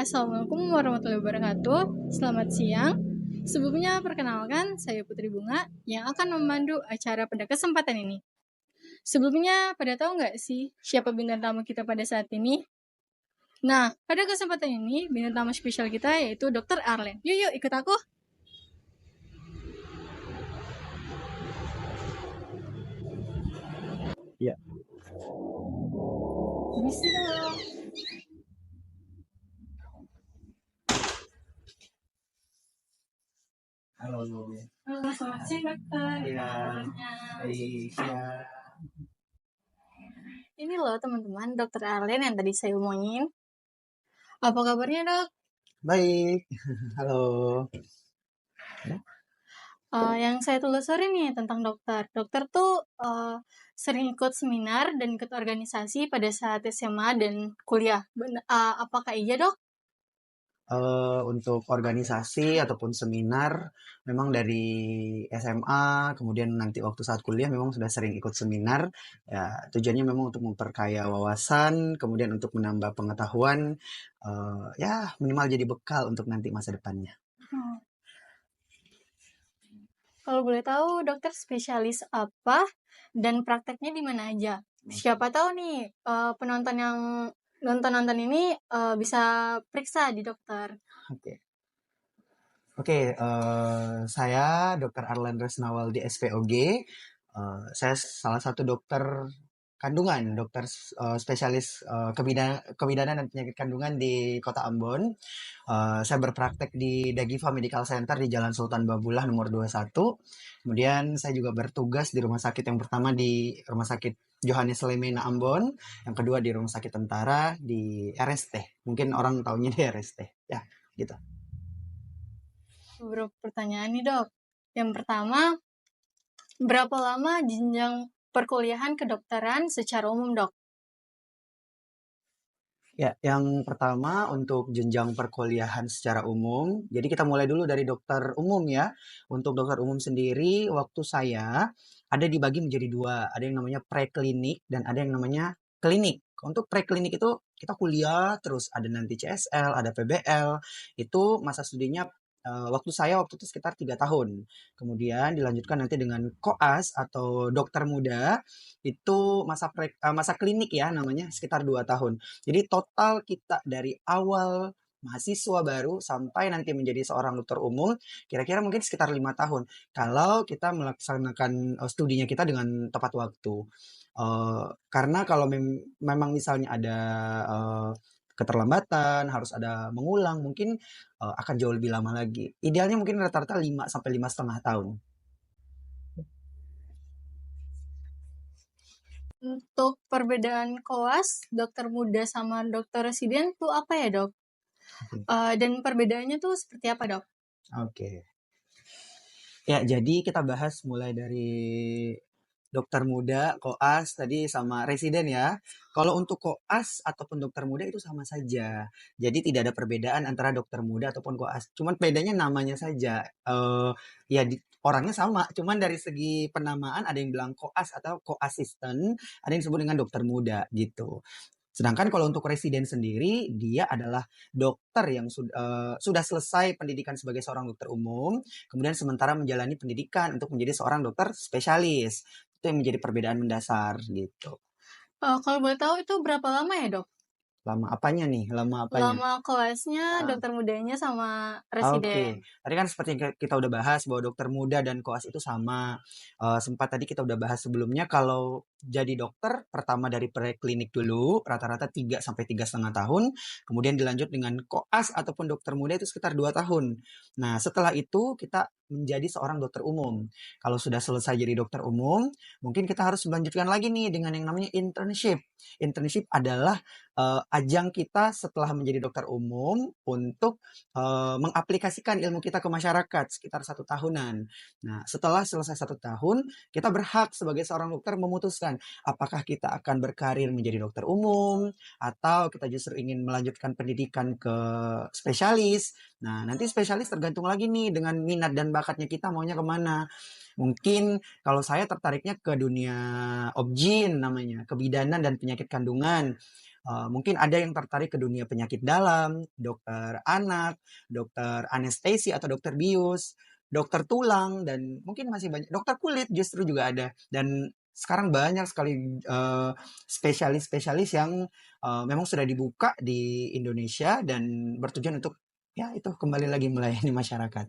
Assalamualaikum warahmatullahi wabarakatuh. Selamat siang. Sebelumnya perkenalkan, saya Putri Bunga yang akan memandu acara pada kesempatan ini. Sebelumnya, pada tahu nggak sih siapa bintang tamu kita pada saat ini? Nah, pada kesempatan ini, bintang tamu spesial kita yaitu Dr. Arlen. Yuk, ikut aku. Ya. Permisi dong. Halo. Halo, selamat siang dokter. Iya. Baik, ya. Ini loh teman-teman, Dr. Arlen yang tadi saya omongin. Apa kabarnya dok? Baik. Halo. Yang saya telusuri nih tentang dokter. Dokter tuh sering ikut seminar dan ikut organisasi pada saat SMA dan kuliah. Apakah iya dok? Untuk organisasi ataupun seminar, memang dari SMA, kemudian nanti waktu saat kuliah memang sudah sering ikut seminar. Ya, tujuannya memang untuk memperkaya wawasan, kemudian untuk menambah pengetahuan, ya minimal jadi bekal untuk nanti masa depannya. Kalau boleh tahu dokter spesialis apa dan prakteknya di mana aja? Siapa tahu nih penonton yang nonton ini bisa periksa di dokter. Oke. Oke, saya Dr. Arlen Resnawal di SPOG. Saya salah satu dokter kandungan, dokter spesialis kebidanan dan penyakit kandungan di Kota Ambon. Saya berpraktek di Dagiva Medical Center di Jalan Sultan Babullah nomor 21. Kemudian saya juga bertugas di rumah sakit yang pertama di Rumah Sakit Johannes Lemena Ambon, yang kedua di Rumah Sakit Tentara di RST. Mungkin orang taunya di RST. Ya, gitu. Beberapa pertanyaan nih dok. Yang pertama, berapa lama jenjang perkuliahan kedokteran secara umum dok? Ya, yang pertama untuk jenjang perkuliahan secara umum. Jadi kita mulai dulu dari dokter umum ya. Untuk dokter umum sendiri, waktu saya ada dibagi menjadi dua. Ada yang namanya preklinik dan ada yang namanya klinik. Untuk preklinik itu kita kuliah terus ada nanti CSL, ada PBL. Itu masa studinya waktu saya waktu itu sekitar 3 tahun. Kemudian dilanjutkan nanti dengan koas atau dokter muda. Itu masa klinik ya namanya sekitar 2 tahun. Jadi total kita dari awal mahasiswa baru sampai nanti menjadi seorang dokter umum, kira-kira mungkin sekitar 5 tahun. Kalau kita melaksanakan studinya kita dengan tepat waktu. Karena kalau memang misalnya ada keterlambatan, harus ada mengulang, mungkin akan jauh lebih lama lagi. Idealnya mungkin rata-rata 5 sampai 5,5 tahun. Untuk perbedaan koas, dokter muda sama dokter residen tuh apa ya dok? Dan perbedaannya tuh seperti apa dok? Oke. Ya, jadi kita bahas mulai dari dokter muda, koas tadi sama residen ya. Kalau untuk koas ataupun dokter muda itu sama saja. Jadi tidak ada perbedaan antara dokter muda ataupun koas. Cuman bedanya namanya saja. Ya orangnya sama, cuman dari segi penamaan ada yang bilang koas atau koasisten, ada yang disebut dengan dokter muda gitu. Sedangkan kalau untuk residen sendiri, dia adalah dokter yang sudah selesai pendidikan sebagai seorang dokter umum, kemudian sementara menjalani pendidikan untuk menjadi seorang dokter spesialis. Itu yang menjadi perbedaan mendasar gitu. Kalau boleh tahu itu berapa lama ya dok? Lama apanya nih? Lama apanya? Lama koasnya, dokter mudanya sama residen. Oke, tadi kan seperti yang kita udah bahas bahwa dokter muda dan koas itu sama. Sempat tadi kita udah bahas sebelumnya kalau jadi dokter pertama dari preklinik dulu rata-rata 3 sampai 3,5 tahun, kemudian dilanjut dengan koas ataupun dokter muda itu sekitar 2 tahun. Nah, setelah itu kita menjadi seorang dokter umum. Kalau sudah selesai jadi dokter umum, mungkin kita harus melanjutkan lagi nih dengan yang namanya internship. Internship adalah ajang kita setelah menjadi dokter umum untuk mengaplikasikan ilmu kita ke masyarakat sekitar 1 tahunan. Nah, setelah selesai 1 tahun, kita berhak sebagai seorang dokter memutuskan apakah kita akan berkarir menjadi dokter umum atau kita justru ingin melanjutkan pendidikan ke spesialis. Nah, nanti spesialis tergantung lagi nih dengan minat dan bakatnya kita maunya kemana. Mungkin kalau saya tertariknya ke dunia obgyn namanya, kebidanan dan penyakit kandungan. Mungkin ada yang tertarik ke dunia penyakit dalam, dokter anak, dokter anestesi atau dokter bius, dokter tulang, dan mungkin masih banyak dokter kulit justru juga ada. Dan sekarang banyak sekali spesialis-spesialis yang memang sudah dibuka di Indonesia dan bertujuan untuk ya itu kembali lagi melayani masyarakat.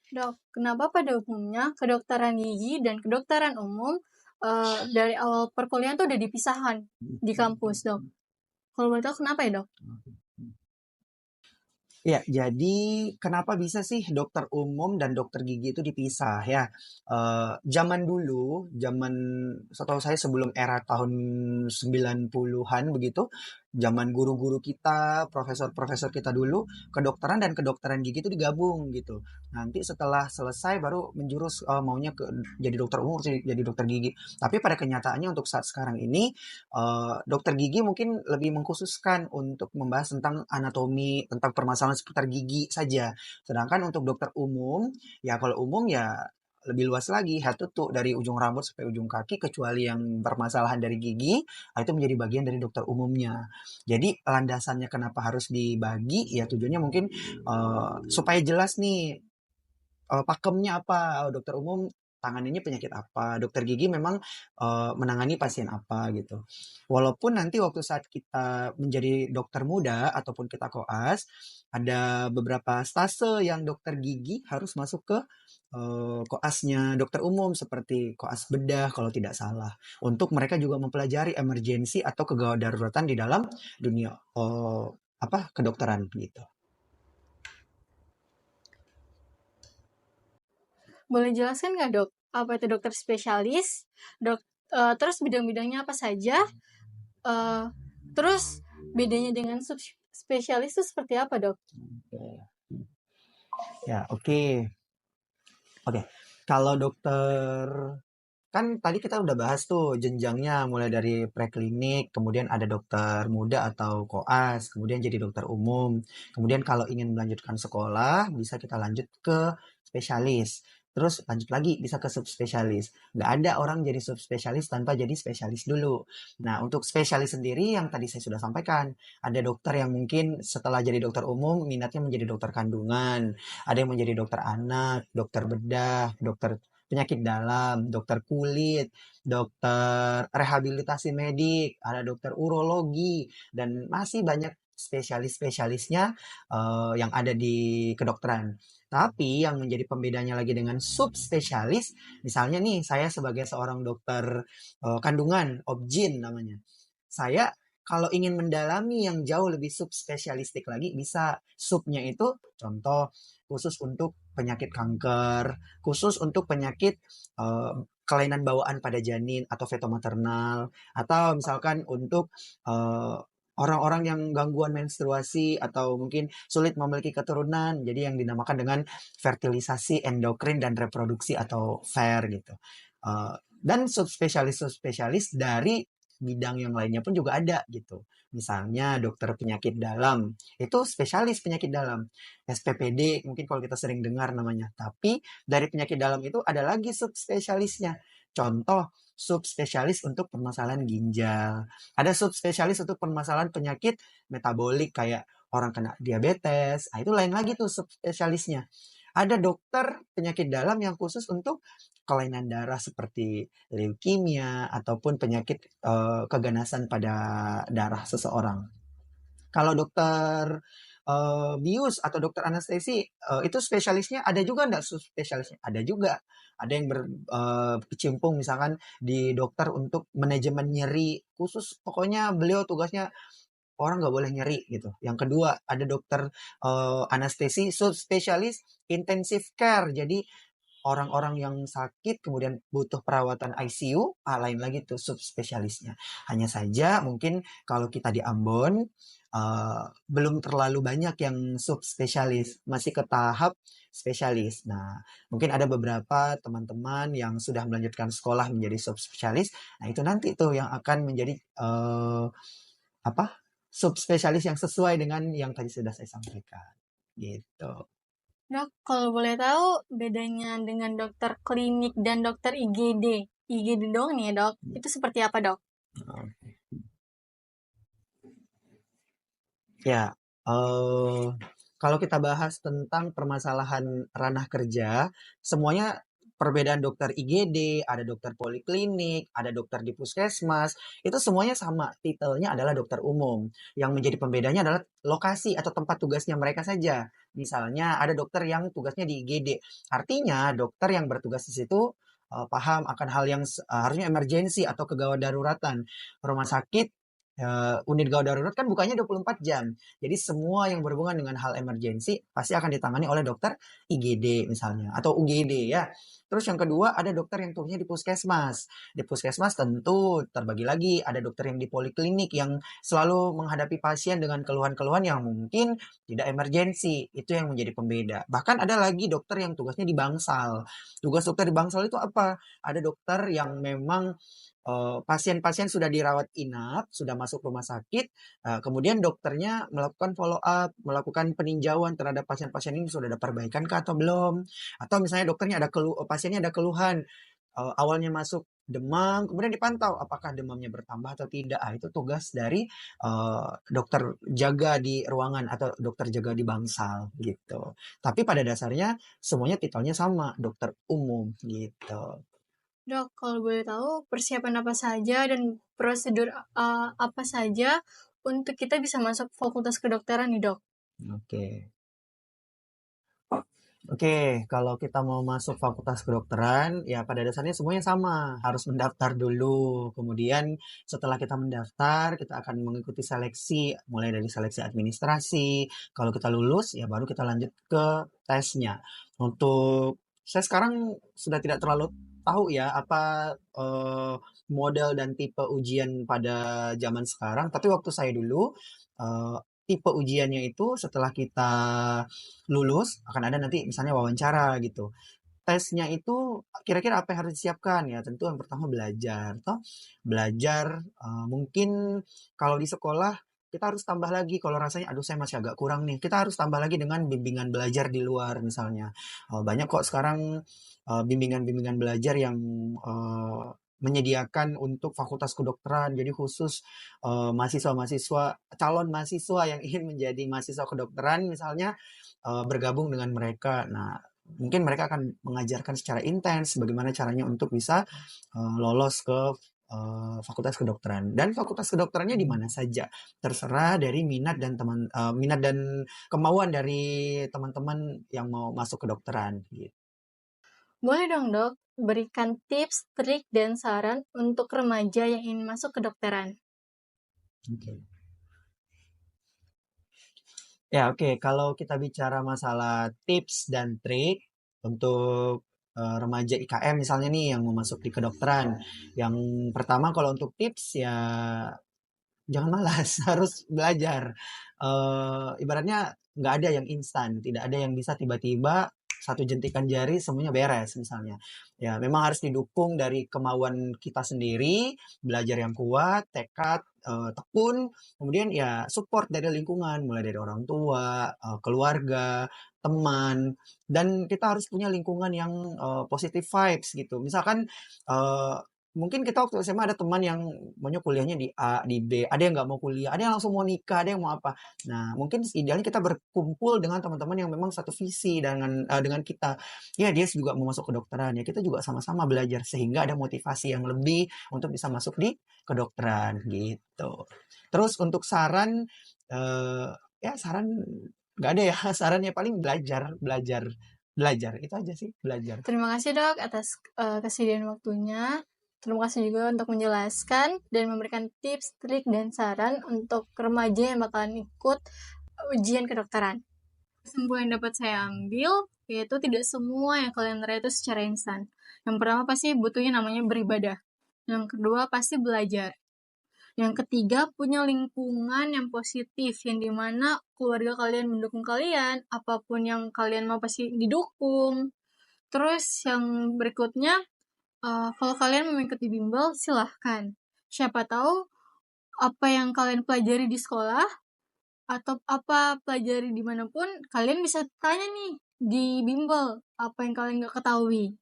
Dok, kenapa pada umumnya kedokteran gigi dan kedokteran umum dari awal perkuliahan tuh udah dipisahkan di kampus, Dok? Kalau boleh tahu kenapa ya, Dok? Ya, jadi kenapa bisa sih dokter umum dan dokter gigi itu dipisah ya? Zaman dulu, setahu saya sebelum era tahun 90-an begitu, zaman guru-guru kita, profesor-profesor kita dulu, kedokteran dan kedokteran gigi itu digabung gitu. Nanti setelah selesai baru menjurus maunya jadi dokter umum, jadi dokter gigi. Tapi pada kenyataannya untuk saat sekarang ini dokter gigi mungkin lebih mengkhususkan untuk membahas tentang anatomi, tentang permasalahan seputar gigi saja. Sedangkan untuk dokter umum, ya kalau umum ya lebih luas lagi, head to toe, dari ujung rambut sampai ujung kaki, kecuali yang bermasalahan dari gigi, itu menjadi bagian dari dokter umumnya. Jadi landasannya kenapa harus dibagi, ya tujuannya mungkin supaya jelas nih pakemnya apa, dokter umum tanganinnya penyakit apa, dokter gigi memang menangani pasien apa gitu. Walaupun nanti waktu saat kita menjadi dokter muda ataupun kita koas, ada beberapa stase yang dokter gigi harus masuk ke koasnya dokter umum seperti koas bedah kalau tidak salah. Untuk mereka juga mempelajari emergensi atau kegawat daruratan di dalam dunia kedokteran gitu. Boleh jelaskan nggak, Dok? Apa itu dokter spesialis? Terus bidang-bidangnya apa saja? Eh, terus bedanya dengan subspesialis itu seperti apa, Dok? Ya, oke. Oke, kalau dokter kan tadi kita udah bahas tuh jenjangnya mulai dari preklinik, kemudian ada dokter muda atau koas, kemudian jadi dokter umum. Kemudian kalau ingin melanjutkan sekolah, bisa kita lanjut ke spesialis. Terus lanjut lagi bisa ke subspesialis. Nggak ada orang jadi subspesialis tanpa jadi spesialis dulu. Nah, untuk spesialis sendiri yang tadi saya sudah sampaikan, ada dokter yang mungkin setelah jadi dokter umum minatnya menjadi dokter kandungan, ada yang menjadi dokter anak, dokter bedah, dokter penyakit dalam, dokter kulit, dokter rehabilitasi medik, ada dokter urologi, dan masih banyak spesialis-spesialisnya yang ada di kedokteran. Tapi yang menjadi pembedanya lagi dengan subspesialis, misalnya nih saya sebagai seorang dokter kandungan, obgyn namanya. Saya kalau ingin mendalami yang jauh lebih subspesialistik lagi, bisa subnya itu contoh khusus untuk penyakit kanker, khusus untuk penyakit eh, kelainan bawaan pada janin atau fetomaternal, atau misalkan untuk eh, orang-orang yang gangguan menstruasi atau mungkin sulit memiliki keturunan, jadi yang dinamakan dengan fertilisasi endokrin dan reproduksi atau FAIR gitu. Dan subspesialis-subspesialis dari bidang yang lainnya pun juga ada gitu. Misalnya dokter penyakit dalam, itu spesialis penyakit dalam. SPPD mungkin kalau kita sering dengar namanya. Tapi dari penyakit dalam itu ada lagi subspesialisnya. Contoh subspesialis untuk permasalahan ginjal. Ada subspesialis untuk permasalahan penyakit metabolik kayak orang kena diabetes. Nah, itu lain lagi tuh subspesialisnya. Ada dokter penyakit dalam yang khusus untuk kelainan darah seperti leukemia ataupun penyakit keganasan pada darah seseorang. Kalau dokter bius atau dokter anestesi itu spesialisnya ada juga enggak spesialisnya? Ada juga. Ada yang berkecimpung misalkan di dokter untuk manajemen nyeri khusus, pokoknya beliau tugasnya orang nggak boleh nyeri gitu. Yang kedua ada dokter anestesi subspesialis intensive care. Jadi orang-orang yang sakit kemudian butuh perawatan ICU, lain lagi tuh subspesialisnya. Hanya saja mungkin kalau kita di Ambon belum terlalu banyak yang subspesialis, masih ke tahap spesialis. Nah, mungkin ada beberapa teman-teman yang sudah melanjutkan sekolah menjadi subspesialis. Nah, itu nanti tuh yang akan menjadi apa? Subspesialis yang sesuai dengan yang tadi sudah saya sampaikan. Gitu. Dok, kalau boleh tahu bedanya dengan dokter klinik dan dokter IGD. IGD doang nih ya, Dok. Itu seperti apa, Dok? Ya, kalau kita bahas tentang permasalahan ranah kerja, semuanya perbedaan dokter IGD, ada dokter poliklinik, ada dokter di puskesmas, itu semuanya sama, titelnya adalah dokter umum. Yang menjadi pembedanya adalah lokasi atau tempat tugasnya mereka saja. Misalnya ada dokter yang tugasnya di IGD, artinya dokter yang bertugas di situ paham akan hal yang harusnya emergensi atau kegawat daruratan. Rumah sakit unit gawat darurat kan bukannya 24 jam. Jadi semua yang berhubungan dengan hal emergensi pasti akan ditangani oleh dokter IGD misalnya atau UGD ya. Terus yang kedua ada dokter yang tugasnya di puskesmas. Di puskesmas tentu terbagi lagi ada dokter yang di poliklinik yang selalu menghadapi pasien dengan keluhan-keluhan yang mungkin tidak emergensi. Itu yang menjadi pembeda. Bahkan ada lagi dokter yang tugasnya di bangsal. Tugas dokter di bangsal itu apa? Ada dokter yang memang pasien-pasien sudah dirawat inap, sudah masuk rumah sakit, kemudian dokternya melakukan follow up, melakukan peninjauan terhadap pasien-pasien ini sudah ada perbaikan kah atau belum. Atau misalnya dokternya ada pasiennya ada keluhan, awalnya masuk demam, kemudian dipantau apakah demamnya bertambah atau tidak. Itu tugas dari dokter jaga di ruangan atau dokter jaga di bangsal gitu. Tapi pada dasarnya semuanya titelnya sama, dokter umum gitu. Dok, kalau boleh tahu persiapan apa saja dan prosedur apa saja untuk kita bisa masuk fakultas kedokteran nih, Dok? Oke. Oke, kalau kita mau masuk fakultas kedokteran, ya pada dasarnya semuanya sama. Harus mendaftar dulu. Kemudian setelah kita mendaftar, kita akan mengikuti seleksi, mulai dari seleksi administrasi. Kalau kita lulus, ya baru kita lanjut ke tesnya. Untuk saya sekarang sudah tidak terlalu tahu ya apa model dan tipe ujian pada zaman sekarang. Tapi waktu saya dulu, eh, tipe ujiannya itu setelah kita lulus akan ada nanti misalnya wawancara gitu. Tesnya itu kira-kira apa yang harus disiapkan ya? Tentu yang pertama belajar, toh belajar mungkin kalau di sekolah kita harus tambah lagi kalau rasanya aduh saya masih agak kurang nih. Kita harus tambah lagi dengan bimbingan belajar di luar misalnya. Banyak kok sekarang bimbingan-bimbingan belajar yang menyediakan untuk fakultas kedokteran. Jadi khusus mahasiswa-mahasiswa calon mahasiswa yang ingin menjadi mahasiswa kedokteran misalnya bergabung dengan mereka. Nah, mungkin mereka akan mengajarkan secara intens bagaimana caranya untuk bisa lolos ke fakultas kedokteran dan fakultas kedokterannya di mana saja terserah dari minat dan kemauan dari teman-teman yang mau masuk kedokteran gitu. Boleh dong, Dok, berikan tips, trik, dan saran untuk remaja yang ingin masuk kedokteran. Oke. Ya, oke. Kalau kita bicara masalah tips dan trik untuk remaja IKM misalnya nih yang mau masuk di kedokteran. Yang pertama kalau untuk tips ya jangan malas, harus belajar. Ibaratnya nggak ada yang instan, tidak ada yang bisa tiba-tiba satu jentikan jari semuanya beres misalnya. Ya, memang harus didukung dari kemauan kita sendiri, belajar yang kuat, tekad, tekun, kemudian ya support dari lingkungan, mulai dari orang tua, keluarga, teman, dan kita harus punya lingkungan yang positive vibes gitu. Misalkan eh, mungkin kita waktu SMA ada teman yang maunya kuliahnya di A, di B, ada yang nggak mau kuliah, ada yang langsung mau nikah, ada yang mau apa. Nah, mungkin idealnya kita berkumpul dengan teman-teman yang memang satu visi dengan kita. Ya, dia juga mau masuk kedokteran, ya kita juga sama-sama belajar sehingga ada motivasi yang lebih untuk bisa masuk di kedokteran gitu. Terus untuk saran, ya saran nggak ada ya, sarannya paling belajar, belajar, belajar itu aja sih, belajar. Terima kasih, Dok, atas kesediaan waktunya. Terima kasih juga untuk menjelaskan dan memberikan tips, trik, dan saran untuk remaja yang bakalan ikut ujian kedokteran. Kesimpulan yang dapat saya ambil, yaitu tidak semua yang kalian raih itu secara instan. Yang pertama pasti butuhnya namanya beribadah. Yang kedua pasti belajar. Yang ketiga, punya lingkungan yang positif, yang dimana keluarga kalian mendukung kalian, apapun yang kalian mau pasti didukung. Terus yang berikutnya, kalau kalian mau mengikuti bimbel, silahkan. Siapa tahu apa yang kalian pelajari di sekolah, atau apa pelajari dimanapun, kalian bisa tanya nih di bimbel, apa yang kalian nggak ketahui.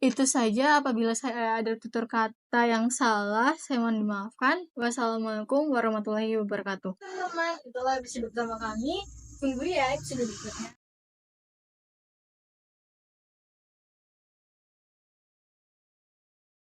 Itu saja, apabila saya ada tutur kata yang salah, saya mohon dimaafkan. Wassalamualaikum warahmatullahi wabarakatuh. Teman-teman, itulah episode pertama kami. Tunggu ya episode berikutnya.